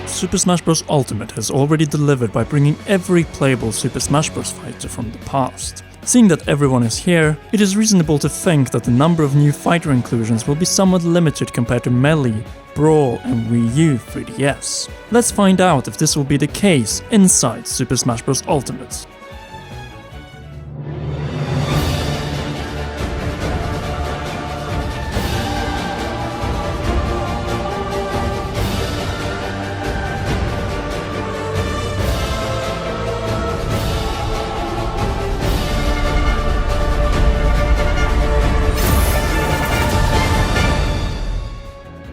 Super Smash Bros. Ultimate has already delivered by bringing every playable Super Smash Bros. Fighter from the past. Seeing that everyone is here, it is reasonable to think that the number of new fighter inclusions will be somewhat limited compared to Melee, Brawl and Wii U 3DS. Let's find out if this will be the case inside Super Smash Bros. Ultimate.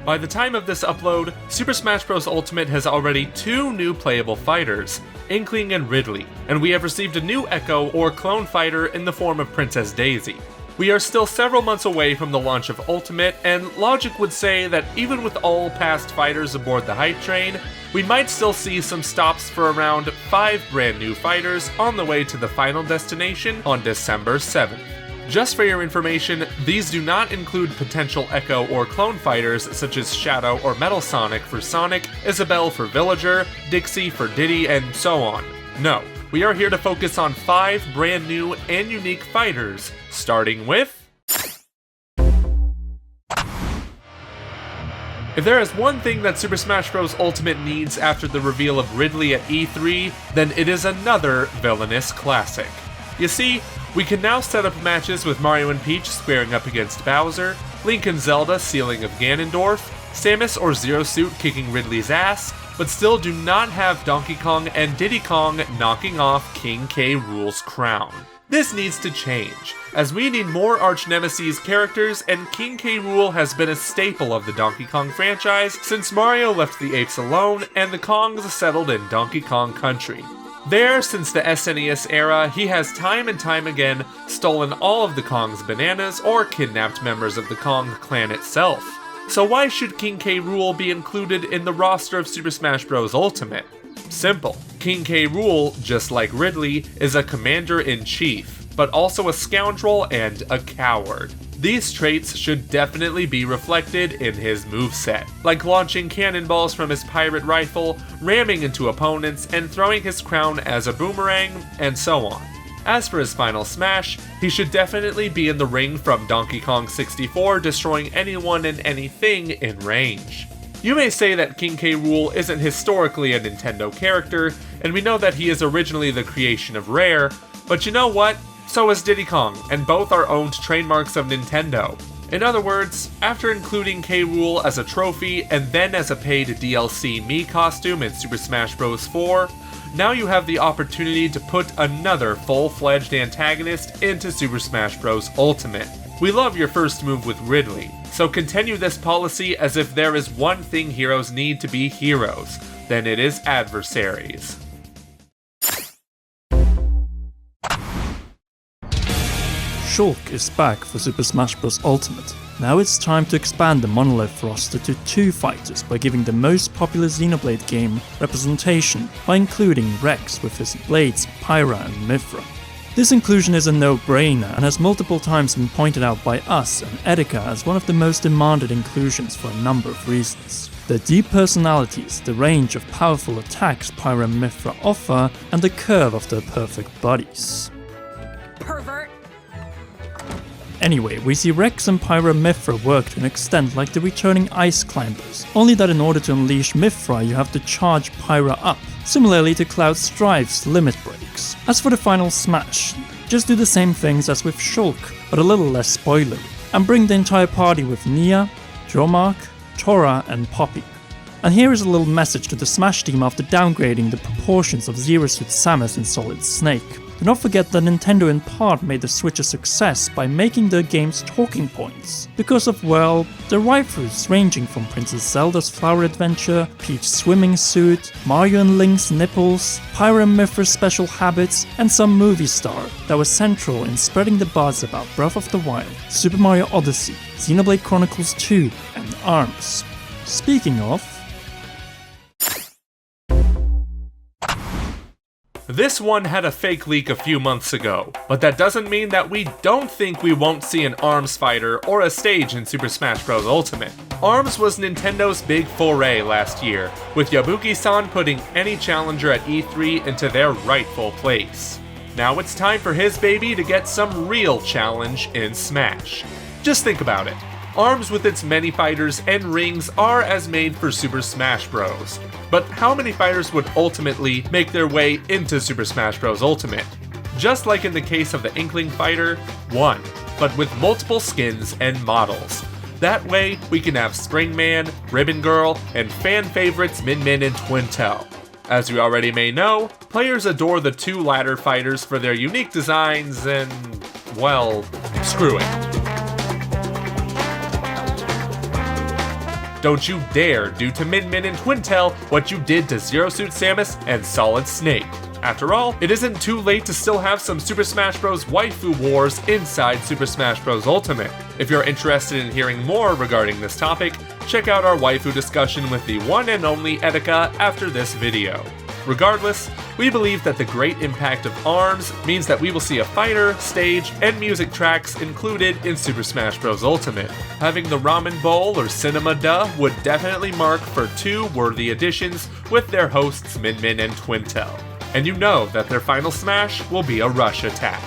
By the time of this upload, Super Smash Bros. Ultimate has already 2 new playable fighters, Inkling and Ridley, and we have received a new Echo or clone fighter in the form of Princess Daisy. We are still several months away from the launch of Ultimate, and logic would say that even with all past fighters aboard the hype train, we might still see some stops for around 5 brand new fighters on the way to the final destination on December 7th. Just for your information, these do not include potential Echo or clone fighters such as Shadow or Metal Sonic for Sonic, Isabelle for Villager, Dixie for Diddy, and so on. No, we are here to focus on 5 brand new and unique fighters, starting with... If there is one thing that Super Smash Bros. Ultimate needs after the reveal of Ridley at E3, then it is another villainous classic. You see, we can now set up matches with Mario and Peach squaring up against Bowser, Link and Zelda sealing of Ganondorf, Samus or Zero Suit kicking Ridley's ass, but still do not have Donkey Kong and Diddy Kong knocking off King K. Rool's crown. This needs to change, as we need more arch-nemesis characters, and King K. Rool has been a staple of the Donkey Kong franchise since Mario left the apes alone and the Kongs settled in Donkey Kong Country. There, since the SNES era, he has time and time again stolen all of the Kong's bananas or kidnapped members of the Kong clan itself. So why should King K. Rool be included in the roster of Super Smash Bros. Ultimate? Simple. King K. Rool, just like Ridley, is a commander-in-chief, but also a scoundrel and a coward. These traits should definitely be reflected in his moveset, like launching cannonballs from his pirate rifle, ramming into opponents, and throwing his crown as a boomerang, and so on. As for his final smash, he should definitely be in the ring from Donkey Kong 64, destroying anyone and anything in range. You may say that King K. Rool isn't historically a Nintendo character, and we know that he is originally the creation of Rare, but you know what? So is Diddy Kong, and both are owned trademarks of Nintendo. In other words, after including K. Rool as a trophy and then as a paid DLC Mii costume in Super Smash Bros. 4, now you have the opportunity to put another full-fledged antagonist into Super Smash Bros. Ultimate. We love your first move with Ridley, so continue this policy as if there is one thing heroes need to be heroes, then it is adversaries. Shulk is back for Super Smash Bros. Ultimate. Now it's time to expand the Monolith roster to 2 fighters by giving the most popular Xenoblade game representation by including Rex with his blades Pyra and Mythra. This inclusion is a no-brainer and has multiple times been pointed out by us and Etika as one of the most demanded inclusions for a number of reasons. The deep personalities, the range of powerful attacks Pyra and Mythra offer, and the curve of their perfect bodies. Pervert! Anyway, we see Rex and Pyra Mythra work to an extent like the returning Ice Climbers, only that in order to unleash Mythra you have to charge Pyra up, similarly to Cloud Strive's Limit Breaks. As for the final smash, just do the same things as with Shulk, but a little less spoilery, and bring the entire party with Nia, Dromark, Tora and Poppy. And here is a little message to the Smash team after downgrading the proportions of Zero Suit Samus and Solid Snake. Do not forget that Nintendo in part made the Switch a success by making their game's talking points, because of, well, the waifus ranging from Princess Zelda's Flower Adventure, Peach's swimming suit, Mario and Link's nipples, Pyra and Mythra's special habits, and some movie star that was central in spreading the buzz about Breath of the Wild, Super Mario Odyssey, Xenoblade Chronicles 2, and ARMS. Speaking of... This one had a fake leak a few months ago, but that doesn't mean that we don't think we won't see an ARMS fighter or a stage in Super Smash Bros. Ultimate. ARMS was Nintendo's big foray last year, with Yabuki-san putting any challenger at E3 into their rightful place. Now it's time for his baby to get some real challenge in Smash. Just think about it. ARMS with its many fighters and rings are as made for Super Smash Bros. But how many fighters would ultimately make their way into Super Smash Bros. Ultimate? Just like in the case of the Inkling fighter, one, but with multiple skins and models. That way, we can have Springman, Ribbon Girl, and fan favorites Min Min and Twintel. As you already may know, players adore the two latter fighters for their unique designs and, well, screw it. Don't you dare do to Min Min and Twintel what you did to Zero Suit Samus and Solid Snake. After all, it isn't too late to still have some Super Smash Bros. Waifu wars inside Super Smash Bros. Ultimate. If you're interested in hearing more regarding this topic, check out our waifu discussion with the one and only Etika after this video. Regardless, we believe that the great impact of ARMS means that we will see a fighter, stage, and music tracks included in Super Smash Bros. Ultimate. Having the Ramen Bowl or Cinema Duh would definitely mark for two worthy additions with their hosts Min Min and Twintel. And you know that their final smash will be a rush attack.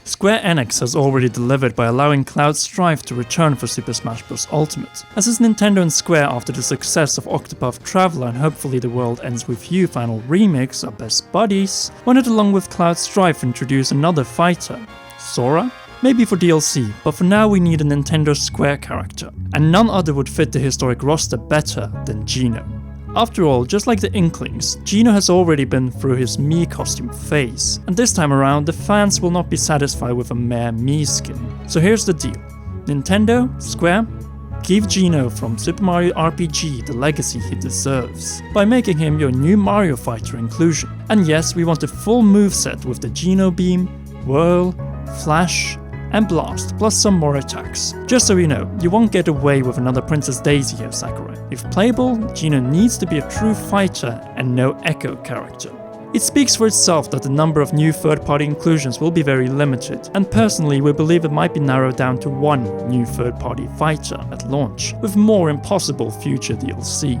Square Enix has already delivered by allowing Cloud Strife to return for Super Smash Bros. Ultimate. As is Nintendo and Square after the success of Octopath Traveler and Hopefully the World Ends With You final remix are best buddies, why not along with Cloud Strife introduce another fighter? Sora? Maybe for DLC, but for now we need a Nintendo Square character, and none other would fit the historic roster better than Geno. After all, just like the Inklings, Geno has already been through his Mii costume phase, and this time around the fans will not be satisfied with a mere Mii skin. So here's the deal. Nintendo, Square, give Geno from Super Mario RPG the legacy he deserves, by making him your new Mario Fighter inclusion. And yes, we want a full moveset with the Geno Beam, Whirl, Flash, and Blast, plus some more attacks. Just so you know, you won't get away with another Princess Daisy here, Sakurai. If playable, Geno needs to be a true fighter and no Echo character. It speaks for itself that the number of new third-party inclusions will be very limited, and personally we believe it might be narrowed down to one new third-party fighter at launch, with more impossible future DLC.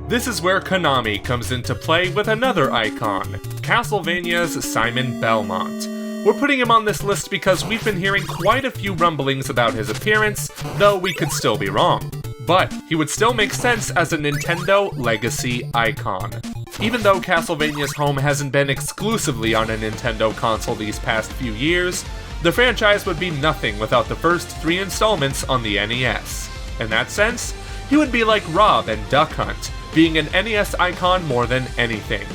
This is where Konami comes into play with another icon, Castlevania's Simon Belmont. We're putting him on this list because we've been hearing quite a few rumblings about his appearance, though we could still be wrong. But he would still make sense as a Nintendo legacy icon. Even though Castlevania's home hasn't been exclusively on a Nintendo console these past few years, the franchise would be nothing without the first 3 installments on the NES. In that sense, he would be like Rob and Duck Hunt, being an NES icon more than anything.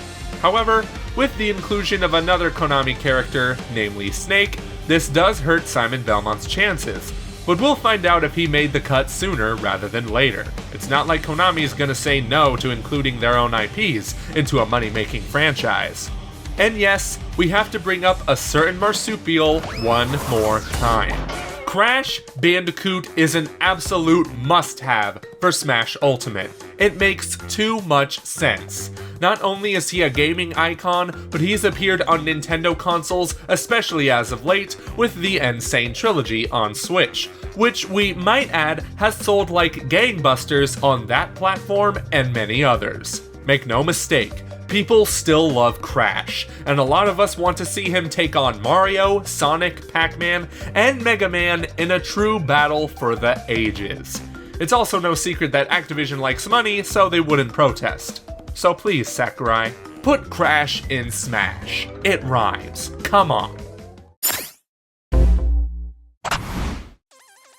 However, with the inclusion of another Konami character, namely Snake, this does hurt Simon Belmont's chances, but we'll find out if he made the cut sooner rather than later. It's not like Konami's gonna say no to including their own IPs into a money-making franchise. And yes, we have to bring up a certain marsupial one more time. Crash Bandicoot is an absolute must-have for Smash Ultimate. It makes too much sense. Not only is he a gaming icon, but he's appeared on Nintendo consoles, especially as of late, with the Insane Trilogy on Switch, which we might add has sold like gangbusters on that platform and many others. Make no mistake, people still love Crash, and a lot of us want to see him take on Mario, Sonic, Pac-Man, and Mega Man in a true battle for the ages. It's also no secret that Activision likes money, so they wouldn't protest. So please, Sakurai, put Crash in Smash. It rhymes. Come on.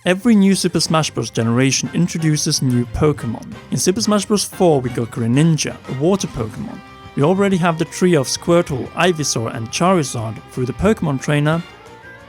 Every new Super Smash Bros. Generation introduces new Pokémon. In Super Smash Bros. 4 we got Greninja, a water Pokémon. We already have the trio of Squirtle, Ivysaur and Charizard through the Pokémon trainer.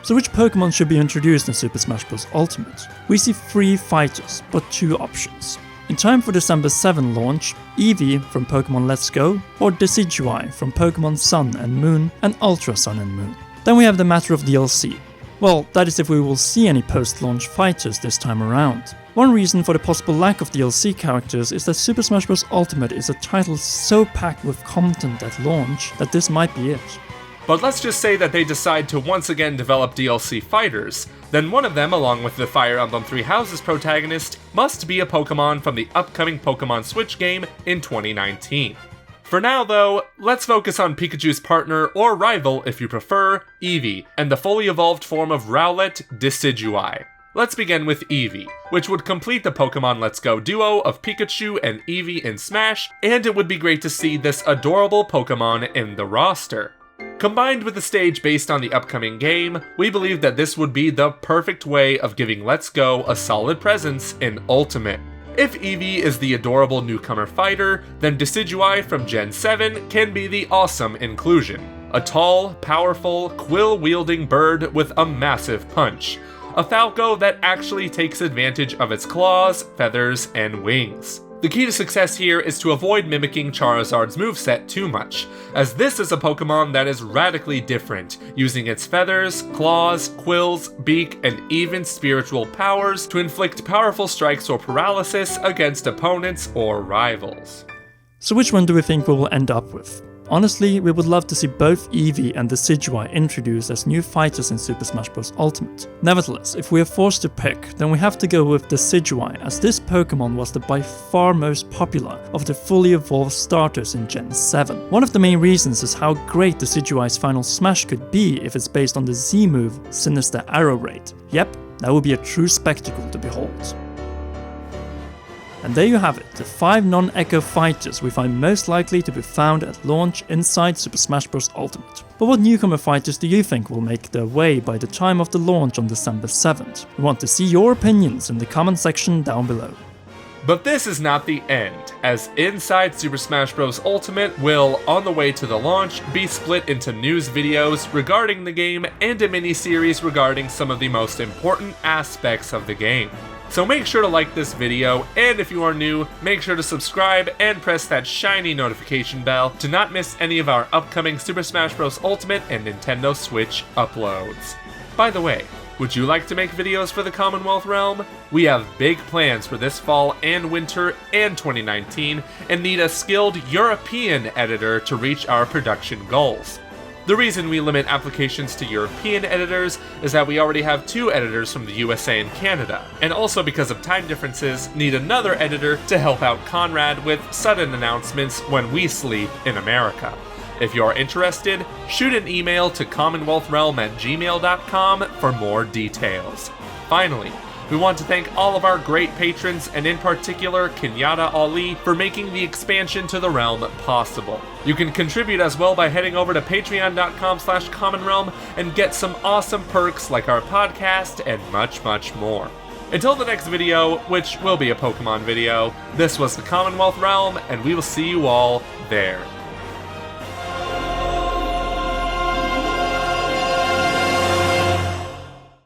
So which Pokémon should be introduced in Super Smash Bros. Ultimate? We see 3 fighters, but 2 options. In time for December 7 launch, Eevee from Pokémon Let's Go, or Decidueye from Pokémon Sun and Moon and Ultra Sun and Moon. Then we have the matter of DLC. Well, that is if we will see any post-launch fighters this time around. One reason for the possible lack of DLC characters is that Super Smash Bros. Ultimate is a title so packed with content at launch that this might be it. But let's just say that they decide to once again develop DLC fighters, then one of them, along with the Fire Emblem Three Houses protagonist, must be a Pokemon from the upcoming Pokemon Switch game in 2019. For now though, let's focus on Pikachu's partner, or rival if you prefer, Eevee, and the fully evolved form of Rowlet, Decidueye. Let's begin with Eevee, which would complete the Pokemon Let's Go duo of Pikachu and Eevee in Smash, and it would be great to see this adorable Pokemon in the roster. Combined with the stage based on the upcoming game, we believe that this would be the perfect way of giving Let's Go a solid presence in Ultimate. If Eevee is the adorable newcomer fighter, then Decidueye from Gen 7 can be the awesome inclusion. A tall, powerful, quill-wielding bird with a massive punch. A Falco that actually takes advantage of its claws, feathers, and wings. The key to success here is to avoid mimicking Charizard's moveset too much, as this is a Pokemon that is radically different, using its feathers, claws, quills, beak, and even spiritual powers to inflict powerful strikes or paralysis against opponents or rivals. So which one do we think we will end up with? Honestly, we would love to see both Eevee and Decidueye introduced as new fighters in Super Smash Bros. Ultimate. Nevertheless, if we are forced to pick, then we have to go with Decidueye, as this Pokemon was the by far most popular of the fully evolved starters in Gen 7. One of the main reasons is how great Decidueye's final smash could be if it's based on the Z move, Sinister Arrow Raid. Yep, that would be a true spectacle to behold. And there you have it, the 5 non-Echo fighters we find most likely to be found at launch inside Super Smash Bros. Ultimate. But what newcomer fighters do you think will make their way by the time of the launch on December 7th? We want to see your opinions in the comment section down below. But this is not the end, as inside Super Smash Bros. Ultimate will, on the way to the launch, be split into news videos regarding the game and a mini-series regarding some of the most important aspects of the game. So make sure to like this video, and if you are new, make sure to subscribe and press that shiny notification bell to not miss any of our upcoming Super Smash Bros. Ultimate and Nintendo Switch uploads. By the way, would you like to make videos for the Commonwealth Realm? We have big plans for this fall and winter and 2019, and need a skilled European editor to reach our production goals. The reason we limit applications to European editors is that we already have 2 editors from the USA and Canada, and also because of time differences, need another editor to help out Conrad with sudden announcements when we sleep in America. If you're interested, shoot an email to commonwealthrealm@gmail.com for more details. Finally, we want to thank all of our great patrons, and in particular Kenyatta Ali, for making the expansion to the realm possible. You can contribute as well by heading over to patreon.com/commonrealm and get some awesome perks like our podcast and much, much more. Until the next video, which will be a Pokemon video, this was the Commonwealth Realm, and we will see you all there.